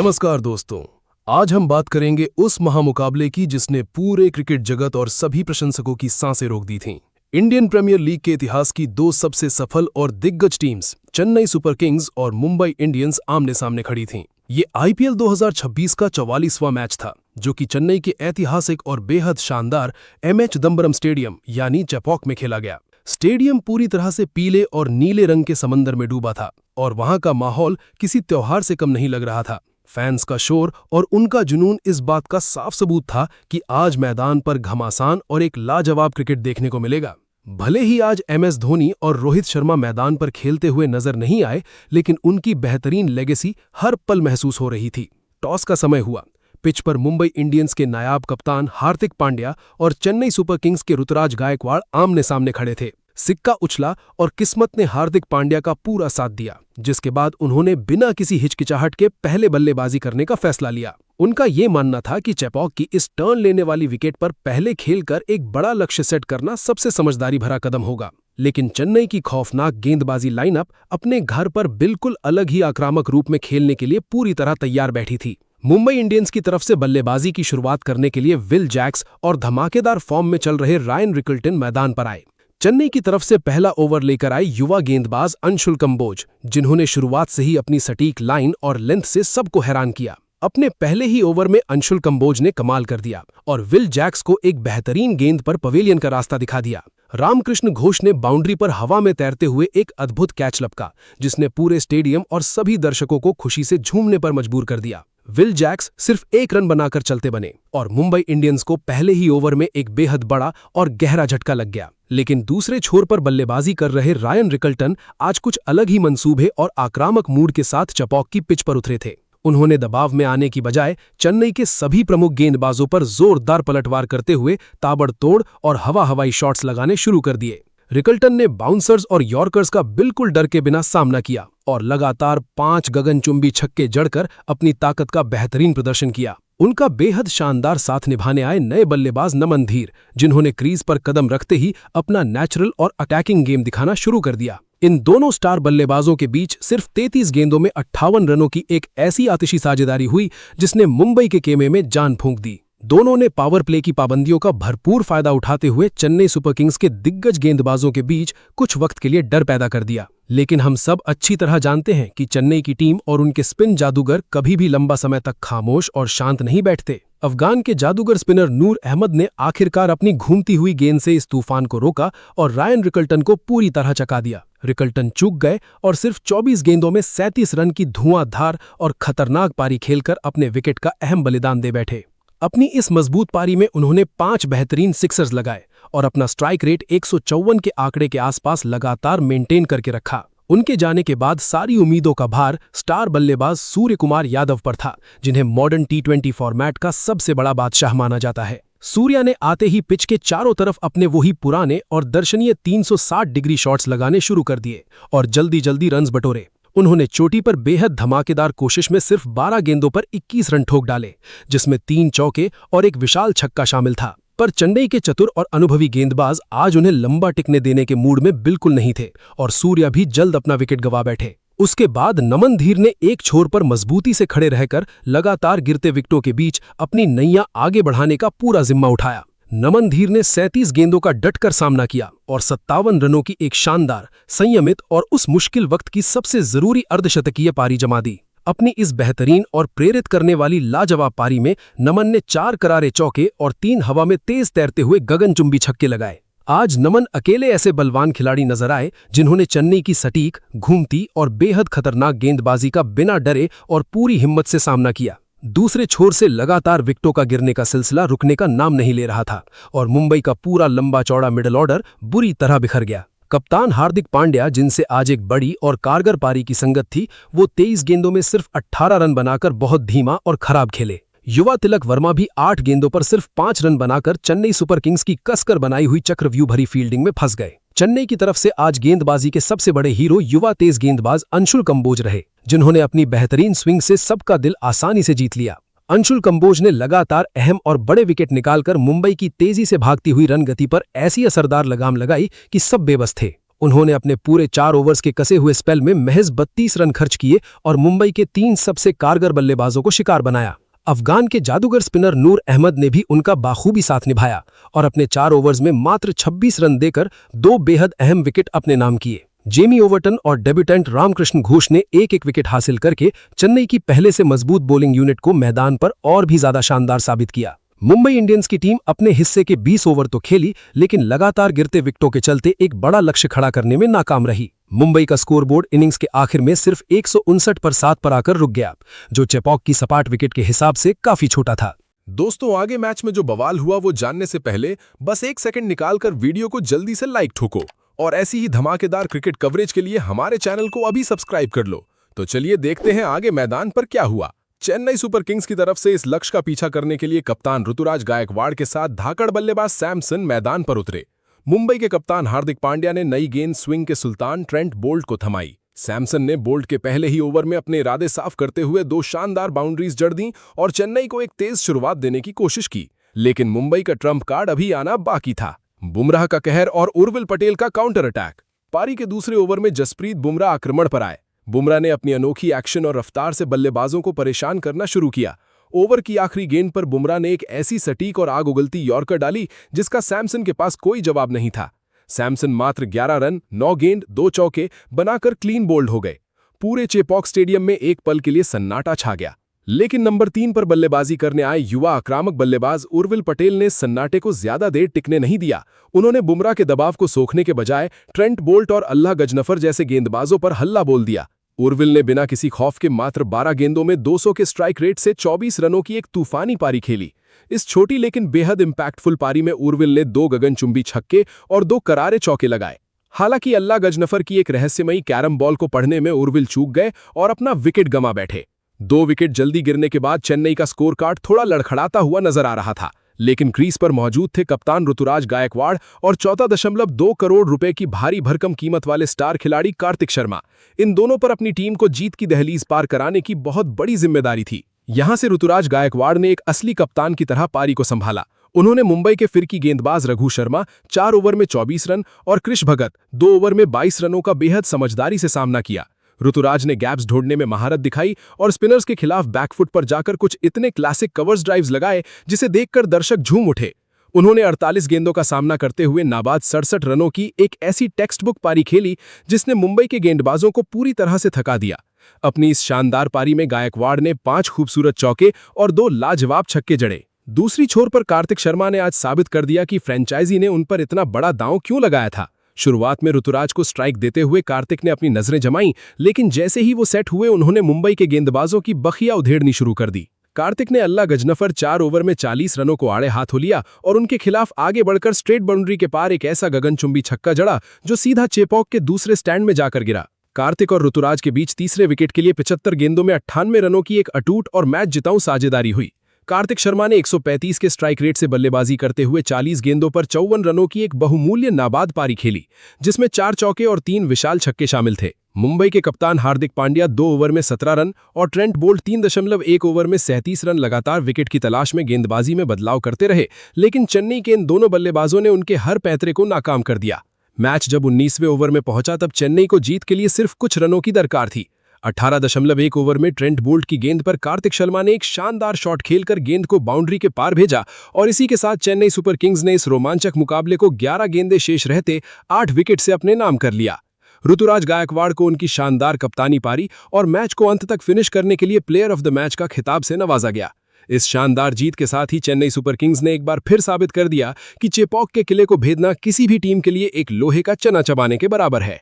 नमस्कार दोस्तों, आज हम बात करेंगे उस महामुकाबले की जिसने पूरे क्रिकेट जगत और सभी प्रशंसकों की सांसें रोक दी थीं। इंडियन प्रीमियर लीग के इतिहास की दो सबसे सफल और दिग्गज टीम्स चेन्नई सुपर किंग्स और मुंबई इंडियंस आमने सामने खड़ी थीं। ये आईपीएल 2026 का 44वां मैच था, जो कि चेन्नई के ऐतिहासिक और बेहद शानदार एमए चिदंबरम स्टेडियम यानी चेपॉक में खेला गया। स्टेडियम पूरी तरह से पीले और नीले रंग के समंदर में डूबा था और वहां का माहौल किसी त्योहार से कम नहीं लग रहा था। फैंस का शोर और उनका जुनून इस बात का साफ सबूत था कि आज मैदान पर घमासान और एक लाजवाब क्रिकेट देखने को मिलेगा। भले ही आज एमएस धोनी और रोहित शर्मा मैदान पर खेलते हुए नजर नहीं आए, लेकिन उनकी बेहतरीन लेगेसी हर पल महसूस हो रही थी। टॉस का समय हुआ। पिच पर मुंबई इंडियंस के नायाब कप्तान हार्दिक पांड्या और चेन्नई सुपर किंग्स के ऋतुराज गायकवाड़ आमने सामने खड़े थे। सिक्का उछला और किस्मत ने हार्दिक पांड्या का पूरा साथ दिया, जिसके बाद उन्होंने बिना किसी हिचकिचाहट के पहले बल्लेबाजी करने का फैसला लिया। उनका ये मानना था कि चेपॉक की इस टर्न लेने वाली विकेट पर पहले खेलकर एक बड़ा लक्ष्य सेट करना सबसे समझदारी भरा कदम होगा। लेकिन चेन्नई की खौफनाक गेंदबाजी लाइनअप अपने घर पर बिल्कुल अलग ही आक्रामक रूप में खेलने के लिए पूरी तरह तैयार बैठी थी। मुंबई इंडियंस की तरफ से बल्लेबाजी की शुरुआत करने के लिए विल जैक्स और धमाकेदार फॉर्म में चल रहे रायन रिकल्टन मैदान पर आए। चेन्नई की तरफ से पहला ओवर लेकर आए युवा गेंदबाज अंशुल कंबोज, जिन्होंने शुरुआत से ही अपनी सटीक लाइन और लेंथ से सबको हैरान किया। अपने पहले ही ओवर में अंशुल कंबोज ने कमाल कर दिया और विल जैक्स को एक बेहतरीन गेंद पर पवेलियन का रास्ता दिखा दिया। रामकृष्ण घोष ने बाउंड्री पर हवा में तैरते हुए एक अद्भुत कैच लपका, जिसने पूरे स्टेडियम और सभी दर्शकों को खुशी से झूमने पर मजबूर कर दिया। विल जैक्स सिर्फ एक रन बनाकर चलते बने और मुंबई इंडियंस को पहले ही ओवर में एक बेहद बड़ा और गहरा झटका लग गया। लेकिन दूसरे छोर पर बल्लेबाजी कर रहे रायन रिकल्टन आज कुछ अलग ही मंसूबे और आक्रामक मूड के साथ चेपॉक की पिच पर उतरे थे। उन्होंने दबाव में आने की बजाय चेन्नई के सभी प्रमुख गेंदबाजों पर जोरदार पलटवार करते हुए ताबड़तोड़ और हवाई शॉट्स लगाने शुरू कर दिए। रिकल्टन ने बाउंसर्स और यॉर्कर्स का बिल्कुल डर के बिना सामना किया और लगातार 5 गगनचुंबी छक्के जड़कर अपनी ताकत का बेहतरीन प्रदर्शन किया। उनका बेहद शानदार साथ निभाने आए नए बल्लेबाज नमन धीर, जिन्होंने क्रीज पर कदम रखते ही अपना नेचुरल और अटैकिंग गेम दिखाना शुरू कर दिया। इन दोनों स्टार बल्लेबाजों के बीच सिर्फ 33 गेंदों में 58 रनों की एक ऐसी आतिशी साझेदारी हुई जिसने मुंबई के खेमे में जान फूंक दी। दोनों ने पावर प्ले की पाबंदियों का भरपूर फायदा उठाते हुए चेन्नई सुपर किंग्स के दिग्गज गेंदबाजों के बीच कुछ वक्त के लिए डर पैदा कर दिया। लेकिन हम सब अच्छी तरह जानते हैं कि चेन्नई की टीम और उनके स्पिन जादूगर कभी भी लंबा समय तक खामोश और शांत नहीं बैठते। अफगान के जादूगर स्पिनर नूर अहमद ने आखिरकार अपनी घूमती हुई गेंद से इस तूफान को रोका और रायन रिकल्टन को पूरी तरह चका दिया। रिकल्टन चूक गए और सिर्फ 24 गेंदों में 37 रन की धुआंधार और खतरनाक पारी खेलकर अपने विकेट का अहम बलिदान दे बैठे। अपनी इस मजबूत पारी में उन्होंने 5 बेहतरीन सिक्सर्स लगाए और अपना स्ट्राइक रेट 154 के आंकड़े के आसपास लगातार मेंटेन करके रखा। उनके जाने के बाद सारी उम्मीदों का भार स्टार बल्लेबाज सूर्य कुमार यादव पर था, जिन्हें मॉडर्न टी20 फॉर्मेट का सबसे बड़ा बादशाह माना जाता है। सूर्या ने आते ही पिच के चारों तरफ अपने वही पुराने और दर्शनीय 360 डिग्री शॉट्स लगाने शुरू कर दिए और जल्दी जल्दी रन्स बटोरे। उन्होंने चोटी पर बेहद धमाकेदार कोशिश में सिर्फ 12 गेंदों पर 21 रन ठोक डाले, जिसमें 3 चौके और एक विशाल छक्का शामिल था। पर चेन्नई के चतुर और अनुभवी गेंदबाज आज उन्हें लंबा टिकने देने के मूड में बिल्कुल नहीं थे और सूर्या भी जल्द अपना विकेट गंवा बैठे। उसके बाद नमन धीर ने एक छोर पर मजबूती से खड़े रहकर लगातार गिरते विकेटों के बीच अपनी नैया आगे बढ़ाने का पूरा जिम्मा उठाया। नमन धीर ने 37 गेंदों का डटकर सामना किया और 57 रनों की एक शानदार, संयमित और उस मुश्किल वक्त की सबसे जरूरी अर्धशतकीय पारी जमा दी। अपनी इस बेहतरीन और प्रेरित करने वाली लाजवाब पारी में नमन ने 4 करारे चौके और 3 हवा में तेज तैरते हुए गगनचुंबी छक्के लगाए। आज नमन अकेले ऐसे बलवान खिलाड़ी नजर आए जिन्होंने चेन्नई की सटीक, घूमती और बेहद खतरनाक गेंदबाजी का बिना डरे और पूरी हिम्मत से सामना किया। दूसरे छोर से लगातार विकेटों का गिरने का सिलसिला रुकने का नाम नहीं ले रहा था और मुंबई का पूरा लंबा चौड़ा मिडिल ऑर्डर बुरी तरह बिखर गया। कप्तान हार्दिक पांड्या, जिनसे आज एक बड़ी और कारगर पारी की संगत थी, वो 23 गेंदों में सिर्फ 18 रन बनाकर बहुत धीमा और खराब खेले। युवा तिलक वर्मा भी 8 गेंदों पर सिर्फ 5 रन बनाकर चेन्नई सुपर किंग्स की कसकर बनाई हुई चक्रव्यूह भरी फील्डिंग में फंस गए। चेन्नई की तरफ से आज गेंदबाजी के सबसे बड़े हीरो युवा तेज गेंदबाज अंशुल कंबोज रहे, जिन्होंने अपनी बेहतरीन स्विंग से सबका दिल आसानी से जीत लिया। अंशुल कंबोज ने लगातार अहम और बड़े विकेट निकालकर मुंबई की तेजी से भागती हुई रन गति पर ऐसी असरदार लगाम लगाई कि सब बेबस थे। उन्होंने अपने पूरे 4 ओवर्स के कसे हुए स्पेल में महज 32 रन खर्च किए और मुंबई के 3 सबसे कारगर बल्लेबाजों को शिकार बनाया। अफगान के जादूगर स्पिनर नूर अहमद ने भी उनका बाखूबी साथ निभाया और अपने 4 ओवर्स में मात्र 26 रन देकर 2 बेहद अहम विकेट अपने नाम किए। जेमी ओवर्टन और डेब्यूटेंट रामकृष्ण घोष ने एक विकेट हासिल करके चेन्नई की पहले से मजबूत बॉलिंग यूनिट को मैदान पर और भी ज्यादा शानदार साबित किया। मुंबई इंडियंस की टीम अपने हिस्से के 20 ओवर तो खेली, लेकिन लगातार गिरते विकेटों के चलते एक बड़ा लक्ष्य खड़ा करने में नाकाम रही। मुंबई का स्कोरबोर्ड इनिंग्स के आखिर में सिर्फ 159 पर 7 पर आकर रुक गया, जो चेपॉक की सपाट विकेट के हिसाब से काफी छोटा था। दोस्तों, आगे मैच में जो बवाल हुआ वो जानने से पहले बस 1 सेकंड निकालकर वीडियो को जल्दी से लाइक ठोको और ऐसी ही धमाकेदार क्रिकेट कवरेज के लिए हमारे चैनल को अभी सब्सक्राइब कर लो। तो चलिए देखते हैं आगे मैदान पर क्या हुआ। चेन्नई सुपर किंग्स की तरफ से इस लक्ष्य का पीछा करने के लिए कप्तान ऋतुराज गायकवाड़ के साथ धाकड़ बल्लेबाज सैमसन मैदान पर उतरे। मुंबई के कप्तान हार्दिक पांड्या ने नई गेंद स्विंग के सुल्तान ट्रेंट बोल्ट को थमाई। सैमसन ने बोल्ट के पहले ही ओवर में अपने इरादे साफ करते हुए 2 शानदार बाउंड्रीज जड़ दी और चेन्नई को एक तेज शुरुआत देने की कोशिश की, लेकिन मुंबई का ट्रम्प कार्ड अभी आना बाकी था। बुमराह का कहर और उर्विल पटेल का काउंटर अटैक। पारी के दूसरे ओवर में जसप्रीत बुमराह आक्रमण पर आए। बुमराह ने अपनी अनोखी एक्शन और रफ्तार से बल्लेबाजों को परेशान करना शुरू किया। ओवर की आखिरी गेंद पर बुमराह ने एक ऐसी सटीक और आग उगलती यॉर्कर डाली जिसका सैमसन के पास कोई जवाब नहीं था। सैमसन मात्र 11 रन, 9 गेंद, 2 चौके बनाकर क्लीन बोल्ड हो गए। पूरे चेपॉक स्टेडियम में एक पल के लिए सन्नाटा छा गया, लेकिन नंबर 3 पर बल्लेबाजी करने आए युवा आक्रामक बल्लेबाज उर्विल पटेल ने सन्नाटे को ज्यादा देर टिकने नहीं दिया। उन्होंने बुमराह के दबाव को सोखने के बजाय ट्रेंट बोल्ट और अल्लाह गजनफर जैसे गेंदबाजों पर हल्ला बोल दिया। उर्विल ने बिना किसी खौफ के मात्र 12 गेंदों में 200 के स्ट्राइक रेट से 24 रनों की एक तूफानी पारी खेली। इस छोटी लेकिन बेहद इंपैक्टफुल पारी में उर्विल ने 2 गगनचुंबी छक्के और 2 करारे चौके लगाए। हालांकि अल्लाह गजनफर की एक रहस्यमयी कैरम बॉल को पढ़ने में उर्विल चूक गए और अपना विकेट गंवा बैठे। 2 विकेट जल्दी गिरने के बाद चेन्नई का स्कोर कार्ड थोड़ा लड़खड़ाता हुआ नजर आ रहा था, लेकिन क्रीज पर मौजूद थे कप्तान ऋतुराज गायकवाड़ और 14.2 करोड़ रुपए की भारी भरकम कीमत वाले स्टार खिलाड़ी कार्तिक शर्मा। इन दोनों पर अपनी टीम को जीत की दहलीज पार कराने की बहुत बड़ी जिम्मेदारी थी। यहां से ऋतुराज गायकवाड़ ने एक असली कप्तान की तरह पारी को संभाला। उन्होंने मुंबई के फिरकी गेंदबाज रघु शर्मा 4 ओवर में 24 रन और कृष भगत 2 ओवर में 22 रनों का बेहद समझदारी से सामना किया। ऋतुराज ने गैप्स ढूंढने में महारत दिखाई और स्पिनर्स के खिलाफ बैकफुट पर जाकर कुछ इतने क्लासिक कवर्स ड्राइव्स लगाए जिसे देखकर दर्शक झूम उठे। उन्होंने 48 गेंदों का सामना करते हुए नाबाद 67 रनों की एक ऐसी टेक्स्ट बुक पारी खेली जिसने मुंबई के गेंदबाजों को पूरी तरह से थका दिया। अपनी इस शानदार पारी में गायकवाड़ ने 5 खूबसूरत चौके और 2 लाजवाब छक्के जड़े। दूसरी छोर पर कार्तिक शर्मा ने आज साबित कर दिया कि फ्रेंचाइजी ने उन पर इतना बड़ा दांव क्यों लगाया था। शुरुआत में ऋतुराज को स्ट्राइक देते हुए कार्तिक ने अपनी नजरें जमाई, लेकिन जैसे ही वो सेट हुए उन्होंने मुंबई के गेंदबाजों की बखिया उधेड़नी शुरू कर दी। कार्तिक ने अल्लाह गजनफर 4 ओवर में 40 रनों को आड़े हाथों लिया और उनके खिलाफ आगे बढ़कर स्ट्रेट बाउंड्री के पार एक ऐसा गगनचुंबी छक्का जड़ा जो सीधा चेपॉक के दूसरे स्टैंड में जाकर गिरा। कार्तिक और ऋतुराज के बीच तीसरे विकेट के लिए 75 गेंदों में 98 रनों की एक अटूट और मैच जिताऊ साझेदारी हुई। कार्तिक शर्मा ने 135 के स्ट्राइक रेट से बल्लेबाजी करते हुए 40 गेंदों पर 54 रनों की एक बहुमूल्य नाबाद पारी खेली, जिसमें 4 चौके और 3 विशाल छक्के शामिल थे। मुंबई के कप्तान हार्दिक पांड्या 2 ओवर में 17 रन और ट्रेंट बोल्ट 3.1 ओवर में 37 रन लगातार विकेट की तलाश में गेंदबाजी में बदलाव करते रहे, लेकिन चेन्नई के इन दोनों बल्लेबाजों ने उनके हर पैंतरे को नाकाम कर दिया। मैच जब 19वें ओवर में पहुंचा तब चेन्नई को जीत के लिए सिर्फ कुछ रनों की दरकार थी। 18.1 ओवर में ट्रेंट बोल्ट की गेंद पर कार्तिक शर्मा ने एक शानदार शॉट खेलकर गेंद को बाउंड्री के पार भेजा और इसी के साथ चेन्नई सुपर किंग्स ने इस रोमांचक मुकाबले को 11 गेंदें शेष रहते 8 विकेट से अपने नाम कर लिया। ऋतुराज गायकवाड़ को उनकी शानदार कप्तानी पारी और मैच को अंत तक फिनिश करने के लिए प्लेयर ऑफ द मैच का खिताब से नवाजा गया। इस शानदार जीत के साथ ही चेन्नई सुपर किंग्स ने एक बार फिर साबित कर दिया कि चेपॉक के किले को भेदना किसी भी टीम के लिए एक लोहे का चना चबाने के बराबर है।